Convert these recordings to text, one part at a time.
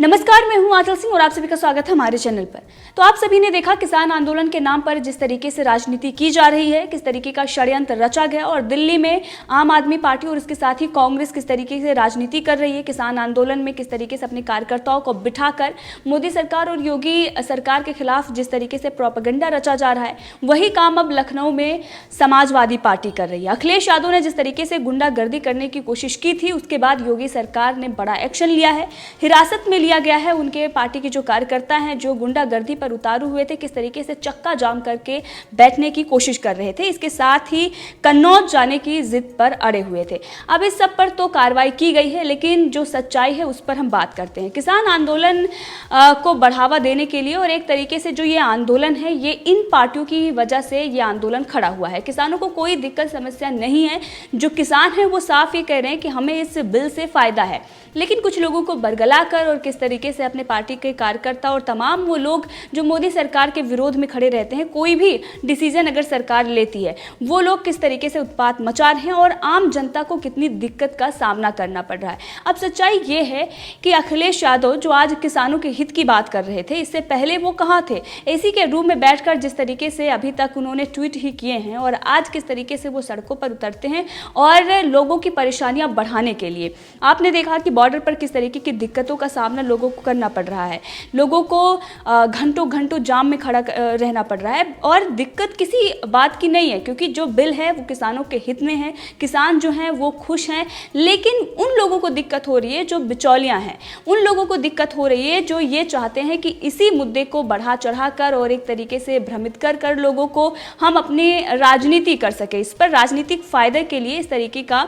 नमस्कार, मैं हूं आंचल सिंह और आप सभी का स्वागत है हमारे चैनल पर। तो आप सभी ने देखा किसान आंदोलन के नाम पर जिस तरीके से राजनीति की जा रही है, किस तरीके का षड्यंत्र रचा गया और दिल्ली में आम आदमी पार्टी और इसके साथ ही कांग्रेस किस तरीके से राजनीति कर रही है। किसान आंदोलन में किस तरीके से अपने कार्यकर्ताओं को बिठाकर मोदी सरकार और योगी सरकार के खिलाफ जिस तरीके से प्रोपेगेंडा रचा जा रहा है, वही काम अब लखनऊ में समाजवादी पार्टी कर रही है। अखिलेश यादव ने जिस तरीके से गुंडागर्दी करने की कोशिश की थी, उसके बाद योगी सरकार ने बड़ा एक्शन लिया है। हिरासत में लिया गया है उनके पार्टी के जो कार्यकर्ता हैं, जो गुंडागर्दी पर उतारू हुए थे, किस तरीके से चक्का जाम करके बैठने की कोशिश कर रहे थे। इसके साथ ही कन्नौज जाने की जिद पर अड़े हुए थे। अब इस सब पर तो कार्रवाई की गई है, लेकिन जो सच्चाई है उस पर हम बात करते हैं। किसान आंदोलन को बढ़ावा देने के लिए और एक तरीके से जो ये आंदोलन है, ये इन पार्टियों की वजह से ये आंदोलन खड़ा हुआ है। किसानों को कोई दिक्कत समस्या नहीं है। जो किसान हैं वो साफ ये कह रहे हैं कि हमें इस बिल से फायदा है, लेकिन कुछ लोगों को बरगलाकर और किस तरीके से अपने पार्टी के कार्यकर्ता और तमाम वो लोग जो मोदी सरकार के विरोध में खड़े रहते हैं, कोई भी डिसीजन अगर सरकार लेती है, वो लोग किस तरीके से उत्पात मचा रहे हैं और आम जनता को कितनी दिक्कत का सामना करना पड़ रहा है। अब सच्चाई ये है कि अखिलेश यादव जो आज किसानों के हित की बात कर रहे थे, इससे पहले वो कहाँ थे? एसी के रूम में बैठकर जिस तरीके से अभी तक उन्होंने ट्वीट ही किए हैं और आज किस तरीके से वो सड़कों पर उतरते हैं और लोगों की परेशानियां बढ़ाने के लिए। आपने देखा कि बॉर्डर पर किस तरीके की दिक्कतों का सामना लोगों को करना पड़ रहा है। लोगों को घंटों घंटों जाम में खड़ा रहना पड़ रहा है और दिक्कत किसी बात की नहीं है, क्योंकि जो बिल है वो किसानों के हित में है। किसान जो हैं वो खुश हैं, लेकिन उन लोगों को दिक्कत हो रही है जो बिचौलियां हैं। उन लोगों को दिक्कत हो रही है जो ये चाहते हैं कि इसी मुद्दे को बढ़ा चढ़ाकर और एक तरीके से भ्रमित कर लोगों को हम अपनी राजनीति कर सके। इस पर राजनीतिक फायदे के लिए इस तरीके का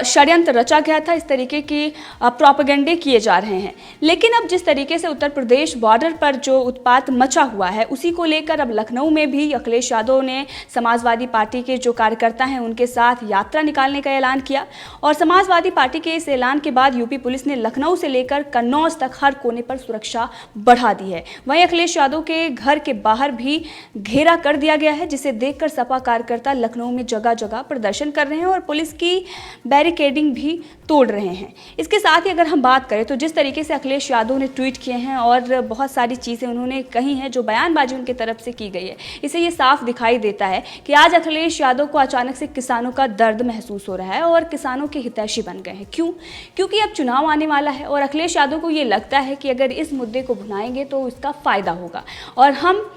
षड्यंत्र रचा गया था, इस तरीके की प्रोपेगेंडे किए जा रहे हैं। लेकिन अब जिस तरीके से उत्तर प्रदेश बॉर्डर पर जो उत्पात मचा हुआ है, उसी को लेकर अब लखनऊ में भी अखिलेश यादव ने समाजवादी पार्टी के जो कार्यकर्ता हैं उनके साथ यात्रा निकालने का ऐलान किया। और समाजवादी पार्टी के इस ऐलान के बाद यूपी पुलिस ने लखनऊ से लेकर कन्नौज तक हर कोने पर सुरक्षा बढ़ा दी है। वहीं अखिलेश यादव के घर के बाहर भी घेरा कर दिया गया है, जिसे देखकर सपा कार्यकर्ता लखनऊ में जगह जगह प्रदर्शन कर रहे हैं और पुलिस की बैरिकेडिंग भी तोड़ रहे हैं। इसके साथ ही अगर हम बात करें तो जिस तरीके से अखिलेश यादव ने ट्वीट किए हैं और बहुत सारी चीज़ें उन्होंने कही हैं, जो बयानबाजी उनके तरफ से की गई है, इससे ये साफ दिखाई देता है कि आज अखिलेश यादव को अचानक से किसानों का दर्द महसूस हो रहा है और किसानों के हितैषी बन गए हैं। क्यों? क्योंकि अब चुनाव आने वाला है और अखिलेश यादव को ये लगता है कि अगर इस मुद्दे को भुनाएंगे तो इसका फ़ायदा होगा और हम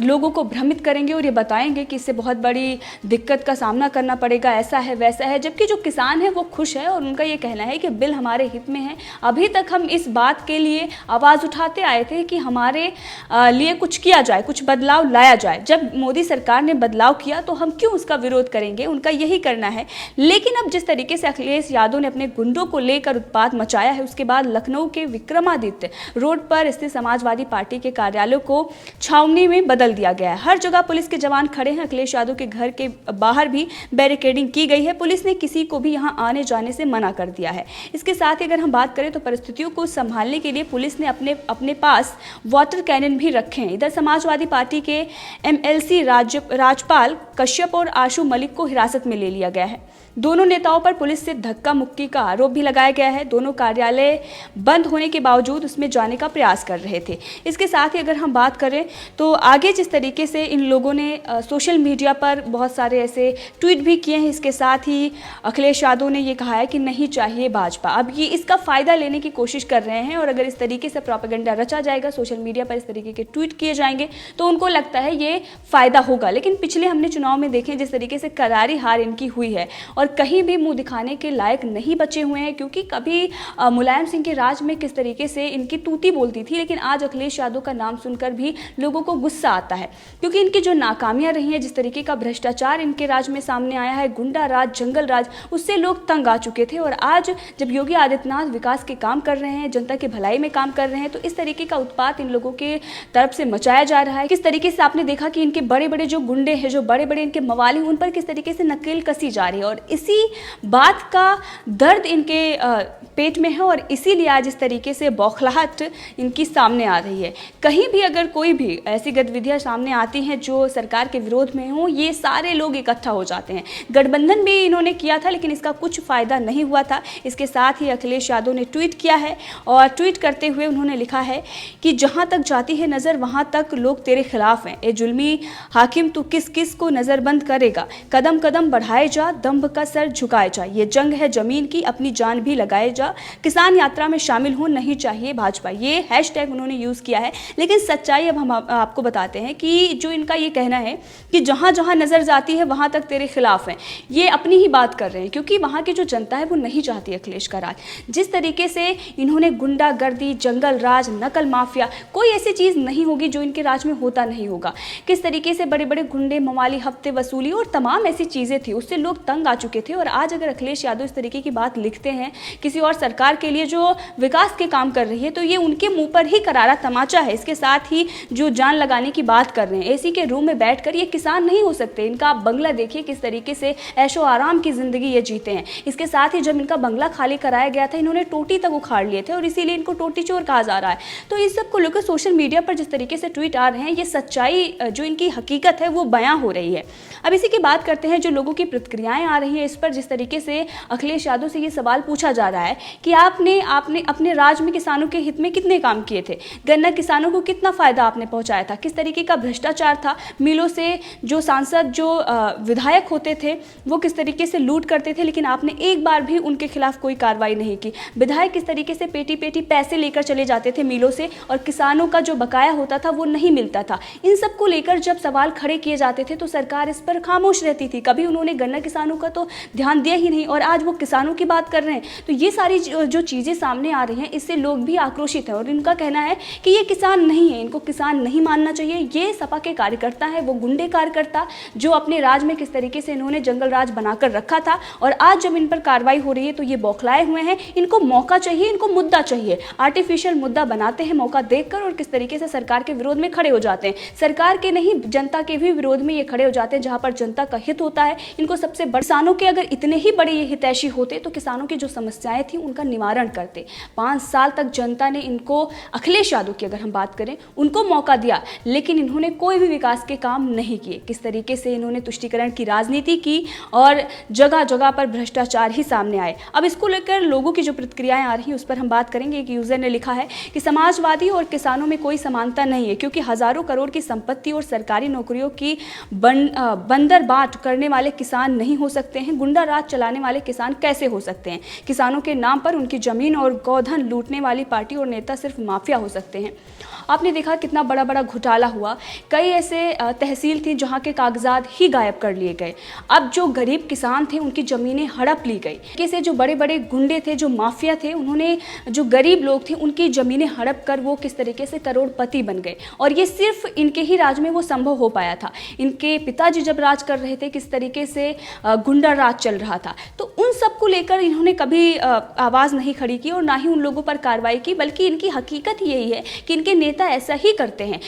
लोगों को भ्रमित करेंगे और ये बताएंगे कि इससे बहुत बड़ी दिक्कत का सामना करना पड़ेगा, ऐसा है वैसा है। जबकि जो किसान है वो खुश है और उनका ये कहना है कि बिल हमारे हित में है। अभी तक हम इस बात के लिए आवाज़ उठाते आए थे कि हमारे लिए कुछ किया जाए, कुछ बदलाव लाया जाए। जब मोदी सरकार ने बदलाव किया तो हम क्यों उसका विरोध करेंगे? उनका यही करना है। लेकिन अब जिस तरीके से अखिलेश यादव ने अपने गुंडों को लेकर उत्पात मचाया है, उसके बाद लखनऊ के विक्रमादित्य रोड पर स्थित समाजवादी पार्टी के कार्यालय को छावनी में बदल दिया गया है। हर जगह पुलिस के जवान खड़े हैं। अखिलेश यादव के घर के बाहर भी बैरिकेडिंग की गई है। पुलिस ने किसी को भी यहां आने जाने से मना कर दिया है। इसके साथ ही अगर हम बात करें तो परिस्थितियों को संभालने के लिए पुलिस ने अपने पास वाटर कैनन भी रखे हैं। इधर समाजवादी पार्टी के एमएलसी राजपाल कश्यप और आशु मलिक को हिरासत में ले लिया गया है। दोनों नेताओं पर पुलिस से धक्का मुक्की का आरोप भी लगाया गया है। दोनों कार्यालय बंद होने के बावजूद उसमें जाने का प्रयास कर रहे थे। इसके साथ ही अगर हम बात करें तो आगे जिस तरीके से इन लोगों ने सोशल मीडिया पर बहुत सारे ऐसे ट्वीट भी किए हैं, इसके साथ ही अखिलेश यादव ने ये कहा है कि नहीं चाहिए भाजपा। अब ये इसका फ़ायदा लेने की कोशिश कर रहे हैं और अगर इस तरीके से प्रोपेगेंडा रचा जाएगा, सोशल मीडिया पर इस तरीके के ट्वीट किए जाएंगे तो उनको लगता है ये फ़ायदा होगा। लेकिन पिछले हमने चुनाव में देखे जिस तरीके से करारी हार इनकी हुई है और कहीं भी मुंह दिखाने के लायक नहीं बचे हुए हैं, क्योंकि कभी मुलायम सिंह के राज में किस तरीके से इनकी तूती बोलती थी, लेकिन आज अखिलेश यादव का नाम सुनकर भी लोगों को गुस्सा आता है, क्योंकि इनकी जो नाकामियां रही हैं, जिस तरीके का भ्रष्टाचार इनके राज में सामने आया है, गुंडा राज, जंगल राज, उससे लोग तंग आ चुके थे। और आज जब योगी आदित्यनाथ विकास के काम कर रहे हैं, जनता की भलाई में काम कर रहे हैं, तो इस तरीके का उत्पात इन लोगों के तरफ से मचाया जा रहा है। किस तरीके से आपने देखा कि इनके बड़े बड़े जो गुंडे हैं, जो बड़े बड़े इनके मवाली, उन पर किस तरीके से नकेल कसी जा रही है और इसी बात का दर्द इनके पेट में है और इसीलिए आज इस तरीके से बौखलाहट इनकी सामने आ रही है। कहीं भी अगर कोई भी ऐसी ऐसी गतिविधियां सामने आती हैं जो सरकार के विरोध में हो, ये सारे लोग इकट्ठा हो जाते हैं। गठबंधन भी इन्होंने किया था लेकिन इसका कुछ फ़ायदा नहीं हुआ था। इसके साथ ही अखिलेश यादव ने ट्वीट किया है और ट्वीट करते हुए उन्होंने लिखा है कि जहां तक जाती है नज़र वहां तक लोग तेरे खिलाफ हैं। ए जुल्मी हाकिम तू किस किस को नज़रबंद करेगा, कदम कदम बढ़ाए जा, दंभ का सर झुकाए जा, ये जंग है ज़मीन की, अपनी जान भी लगाए जा, किसान यात्रा में शामिल हो, नहीं चाहिए भाजपा। ये हैशटैग उन्होंने यूज़ किया है। लेकिन सच्चाई अब हम आपको बताते हैं कि जो इनका ये कहना है कि जहाँ जहाँ नज़र जाती है वहाँ तक तेरे खिलाफ हैं, ये अपनी ही बात कर रहे हैं क्योंकि वहाँ की जो जनता है वो नहीं चाहती अखिलेश का राज। जिस तरीके से इन्होंने गुंडागर्दी, जंगल राज, नकल माफिया, कोई ऐसी चीज़ नहीं होगी जो इनके राज में होता नहीं होगा। किस तरीके से बड़े बड़े गुंडे, मवाली, हफ्ते वसूली और तमाम ऐसी चीज़ें थी, उससे लोग तंग आ चुके थे। और आज अगर अखिलेश यादव इस तरीके की बात लिखते हैं किसी और सरकार के लिए जो विकास के काम कर रही है, तो ये उनके मुंह पर ही करारा तमाचा है। इसके साथ ही जो जान लगाने की बात कर रहे हैं, एसी के रूम में बैठकर ये किसान नहीं हो सकते। इनका आप बंगला देखिए किस तरीके से ऐशो आराम की जिंदगी ये जीते हैं। इसके साथ ही जब इनका बंगला खाली कराया गया था, इन्होंने टोटी तक उखाड़ लिए थे और इसीलिए इनको टोटी चोर कहा जा रहा है। तो इस सब को लेकर सोशल मीडिया पर जिस तरीके से ट्वीट आ रहे हैं, ये सच्चाई जो इनकी हकीकत है वो बयां हो रही है। अब इसी की बात करते हैं जो लोगों की प्रतिक्रियाएं आ रही हैं इस पर। जिस तरीके से अखिलेश यादव से ये सवाल पूछा जा रहा है कि आपने अपने राज में किसानों के हित में कितने काम किए थे, गन्ना किसानों को कितना फायदा आपने पहुंचाया था, किस तरीके का भ्रष्टाचार था, मिलों से जो सांसद, जो विधायक होते थे वो किस तरीके से लूट करते थे लेकिन आपने एक बार भी उनके खिलाफ कोई कार्रवाई नहीं की। विधायक किस तरीके से पेटी पेटी पैसे लेकर चले जाते थे मिलों से और किसानों का जो बकाया होता था वो नहीं मिलता था। इन सब को लेकर जब सवाल खड़े किए जाते थे तो सरकार इस पर खामोश रहती थी। कभी उन्होंने गन्ना किसानों का तो ध्यान दिया ही नहीं और आज वो किसानों की बात कर रहे हैं। तो ये सारी जो चीज़ें सामने आ रही हैं इससे लोग भी आक्रोशित हैं और इनका कहना है कि ये किसान नहीं है, इनको किसान नहीं मानना चाहिए। ये सपा के कार्यकर्ता है, वो गुंडे कार्यकर्ता जो अपने राज में किस तरीके से इन्होंने जंगल राज बनाकर रखा था और आज जब इन पर कार्रवाई हो रही है तो ये बौखलाए हुए हैं। इनको मौका चाहिए, इनको मुद्दा चाहिए। आर्टिफिशियल मुद्दा बनाते हैं मौका देखकर और किस तरीके से सरकार के विरोध में खड़े हो जाते हैं। सरकार के नहीं, जनता के भी विरोध में ये खड़े हो जाते हैं जहां पर जनता का हित होता है। इनको सबसे बड़े किसानों के अगर इतने ही बड़े ये हितैषी होते तो किसानों की जो समस्याएं थी उनका निवारण करते। 5 साल तक जनता ने इनको, अखिलेश यादव की अगर हम बात करें, उनको मौका दिया लेकिन इन्होंने कोई भी विकास के काम नहीं किए। किस तरीके से इन्होंने तुष्टीकरण की राजनीति की और जगह जगह पर भ्रष्टाचार ही सामने आए। अब इसको लेकर लोगों की जो प्रतिक्रियाएं आ रही हैं उस पर हम बात करेंगे। एक यूजर ने लिखा है कि समाजवादी और किसानों में कोई समानता नहीं है क्योंकि हजारों करोड़ की संपत्ति और सरकारी नौकरियों की बंदर बाट करने वाले किसान नहीं हो सकते हैं। गुंडा राज चलाने वाले किसान कैसे हो सकते हैं? किसानों के नाम पर उनकी जमीन और गोधन लूटने वाली पार्टी और नेता सिर्फ माफिया हो सकते हैं। आपने देखा कितना बड़ा बड़ा घोटाला हुआ। कई ऐसे तहसील थी जहां के कागजात ही गायब कर लिए गए। अब जो गरीब किसान थे उनकी ज़मीनें हड़प ली गई। कैसे जो बड़े बड़े गुंडे थे, जो माफिया थे, उन्होंने जो गरीब लोग थे उनकी ज़मीनें हड़प कर वो किस तरीके से करोड़पति बन गए। और ये सिर्फ इनके ही राज में वो संभव हो पाया था। इनके पिताजी जब राज कर रहे थे किस तरीके से गुंडा राज चल रहा था। तो उन सब को लेकर इन्होंने कभी आवाज़ नहीं खड़ी की और ना ही उन लोगों पर कार्रवाई की, बल्कि इनकी हकीकत यही है कि इनके नेता ऐसा ही करते हैं।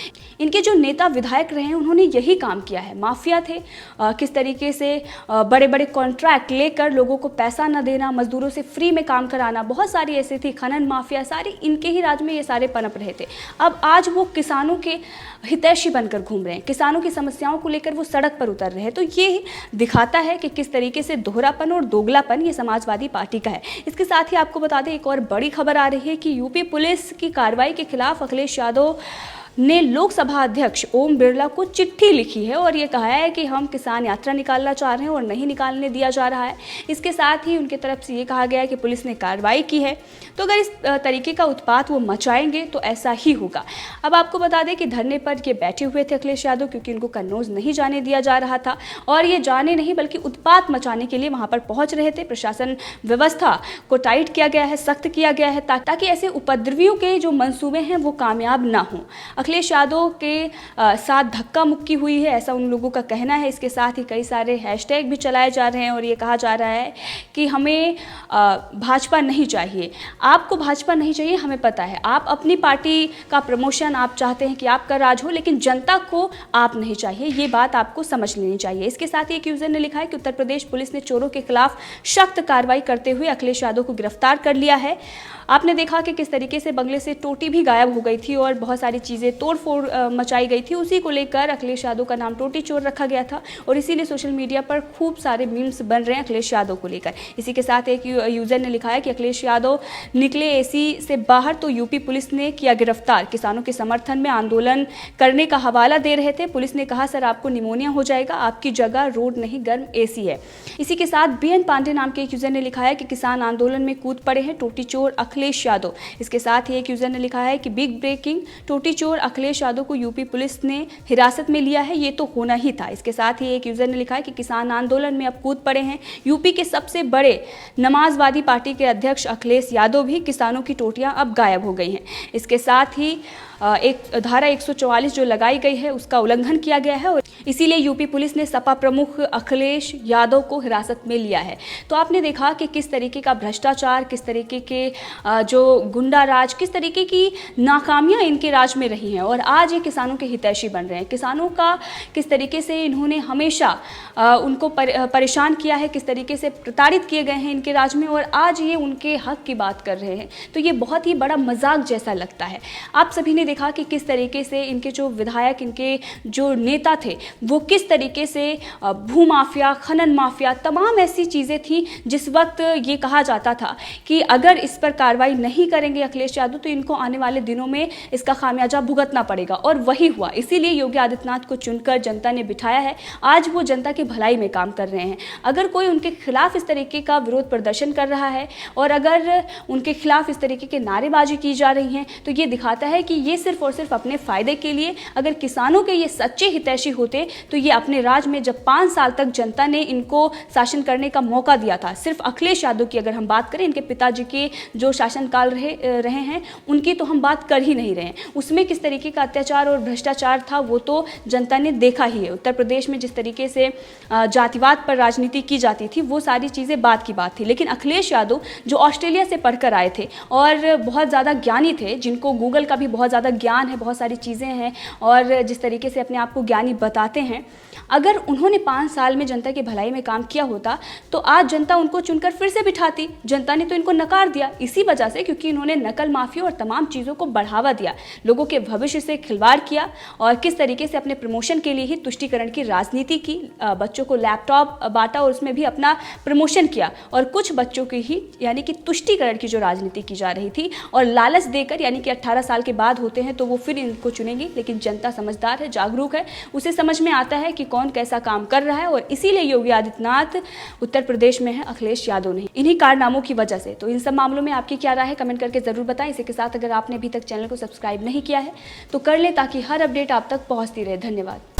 इनके जो नेता विधायक रहे हैं उन्होंने यही काम किया है। माफिया थे, किस तरीके से बड़े बड़े कॉन्ट्रैक्ट लेकर लोगों को पैसा न देना, मजदूरों से फ्री में काम कराना, बहुत सारी ऐसी थी। खनन माफिया, सारी इनके ही राज में ये सारे पनप रहे थे। अब आज वो किसानों के हितैषी बनकर घूम रहे हैं, किसानों की समस्याओं को लेकर वो सड़क पर उतर रहे हैं। तो ये दिखाता है कि किस तरीके से दोहरापन और दोगलापन ये समाजवादी पार्टी का है। इसके साथ ही आपको बता दें एक और बड़ी खबर आ रही है कि यूपी पुलिस की कार्रवाई के खिलाफ अखिलेश यादव ने लोकसभा अध्यक्ष ओम बिरला को चिट्ठी लिखी है और ये कहा है कि हम किसान यात्रा निकालना चाह रहे हैं और नहीं निकालने दिया जा रहा है। इसके साथ ही उनकी तरफ से ये कहा गया है कि पुलिस ने कार्रवाई की है, तो अगर इस तरीके का उत्पात वो मचाएंगे तो ऐसा ही होगा। अब आपको बता दें कि धरने पर ये बैठे हुए थे अखिलेश यादव क्योंकि उनको कन्नौज नहीं जाने दिया जा रहा था और ये जाने नहीं बल्कि उत्पात मचाने के लिए वहाँ पर पहुँच रहे थे। प्रशासन व्यवस्था को टाइट किया गया है, सख्त किया गया है ताकि ऐसे उपद्रवियों के जो मंसूबे हैं वो कामयाब ना हों। अखिलेश यादव के साथ धक्का मुक्की हुई है, ऐसा उन लोगों का कहना है। इसके साथ ही कई सारे हैशटैग भी चलाए जा रहे हैं और ये कहा जा रहा है कि हमें भाजपा नहीं चाहिए। आपको भाजपा नहीं चाहिए, हमें पता है। आप अपनी पार्टी का प्रमोशन आप चाहते हैं कि आपका राज हो, लेकिन जनता को आप नहीं चाहिए। ये बात आपको समझ लेनी चाहिए। इसके साथ ही एक यूजर ने लिखा है कि उत्तर प्रदेश पुलिस ने चोरों के खिलाफ सख्त कार्रवाई करते हुए अखिलेश यादव को गिरफ्तार कर लिया है। आपने देखा कि किस तरीके से बंगले से टोटी भी गायब हो गई थी और बहुत सारी चीज़ें तोड़फोड़ मचाई गई थी। उसी को लेकर अखिलेश यादव का नाम टोटी चोर रखा गया था और इसीलिए सोशल मीडिया पर खूब सारे मीम्स बन रहे हैं अखिलेश यादव को लेकर। इसी के साथ एक यूजर ने लिखा है कि अखिलेश यादव निकले एसी से बाहर तो यूपी पुलिस ने किया गिरफ्तार। किसानों के समर्थन में आंदोलन करने का हवाला दे रहे थे। पुलिस ने कहा सर आपको निमोनिया हो जाएगा, आपकी जगह रोड नहीं गर्म एसी है। इसी के साथ बीएन पांडे नाम के एक यूजर ने लिखा है कि किसान आंदोलन में कूद पड़े हैं टोटी चोर अखिलेश यादव। इसके साथ ही एक यूजर ने लिखा है कि बिग ब्रेकिंग, टोटी चोर अखिलेश यादव को यूपी पुलिस ने हिरासत में लिया है, ये तो होना ही था। इसके साथ ही एक यूजर ने लिखा है कि किसान आंदोलन में अब कूद पड़े हैं यूपी के सबसे बड़े नमाजवादी पार्टी के अध्यक्ष अखिलेश यादव भी, किसानों की टोटियां अब गायब हो गई हैं। इसके साथ ही एक धारा 144 जो लगाई गई है उसका उल्लंघन किया गया है और इसीलिए यूपी पुलिस ने सपा प्रमुख अखिलेश यादव को हिरासत में लिया है। तो आपने देखा कि किस तरीके का भ्रष्टाचार, किस तरीके के जो गुंडा राज, किस तरीके की नाकामियां इनके राज में रही हैं और आज ये किसानों के हितैषी बन रहे हैं। किसानों का किस तरीके से इन्होंने हमेशा उनको परेशान किया है, किस तरीके से प्रताड़ित किए गए हैं इनके राज में और आज ये उनके हक की बात कर रहे हैं। तो ये बहुत ही बड़ा मजाक जैसा लगता है। आप सभी ने देखा कि किस तरीके से इनके जो विधायक, इनके जो नेता थे वो किस तरीके से भू माफिया, खनन माफिया, तमाम ऐसी चीज़ें थी जिस वक्त ये कहा जाता था कि अगर इस पर कार्रवाई नहीं करेंगे अखिलेश यादव तो इनको आने वाले दिनों में इसका खामियाजा भुगतना पड़ेगा और वही हुआ। इसीलिए योगी आदित्यनाथ को चुनकर जनता ने बिठाया है। आज वो जनता की भलाई में काम कर रहे हैं। अगर कोई उनके खिलाफ इस तरीके का विरोध प्रदर्शन कर रहा है और अगर उनके खिलाफ इस तरीके के नारेबाजी की जा रही है तो ये दिखाता है कि ये सिर्फ और सिर्फ अपने फायदे के लिए, अगर किसानों के ये सच्चे हितैषी होते तो ये अपने राज में जब 5 साल तक जनता ने इनको शासन करने का मौका दिया था, सिर्फ अखिलेश यादव की अगर हम बात करें, इनके पिताजी के जो शासनकाल रहे हैं उनकी तो हम बात कर ही नहीं रहे हैं, उसमें किस तरीके का अत्याचार और भ्रष्टाचार था वो तो जनता ने देखा ही है। उत्तर प्रदेश में जिस तरीके से जातिवाद पर राजनीति की जाती थी वो सारी चीज़ें बात की बात थी। लेकिन अखिलेश यादव जो ऑस्ट्रेलिया से पढ़कर आए थे और बहुत ज़्यादा ज्ञानी थे, जिनको गूगल का भी बहुत ज़्यादा ज्ञान है, बहुत सारी चीज़ें हैं और जिस तरीके से अपने आप को ज्ञानी बताते हैं, अगर उन्होंने 5 साल में जनता की भलाई में काम किया होता तो आज जनता उनको चुनकर फिर से बिठाती। जनता ने तो इनको नकार दिया इसी वजह से क्योंकि इन्होंने नकल माफिया और तमाम चीज़ों को बढ़ावा दिया, लोगों के भविष्य से खिलवाड़ किया और किस तरीके से अपने प्रमोशन के लिए ही तुष्टीकरण की राजनीति की। बच्चों को लैपटॉप बांटा और उसमें भी अपना प्रमोशन किया और कुछ बच्चों की ही यानी कि तुष्टीकरण की जो राजनीति की जा रही थी और लालच देकर यानी कि 18 साल के बाद होते हैं तो वो फिर इनको चुनेंगी। लेकिन जनता समझदार है, जागरूक है, उसे समझ में आता है कि कौन कैसा काम कर रहा है और इसीलिए योगी आदित्यनाथ उत्तर प्रदेश में है, अखिलेश यादव नहीं, इन्हीं कारनामों की वजह से। तो इन सब मामलों में आपकी क्या राय है कमेंट करके जरूर बताएं। इसी के साथ अगर आपने अभी तक चैनल को सब्सक्राइब नहीं किया है तो कर लें ताकि हर अपडेट आप तक पहुंचती रहे। धन्यवाद।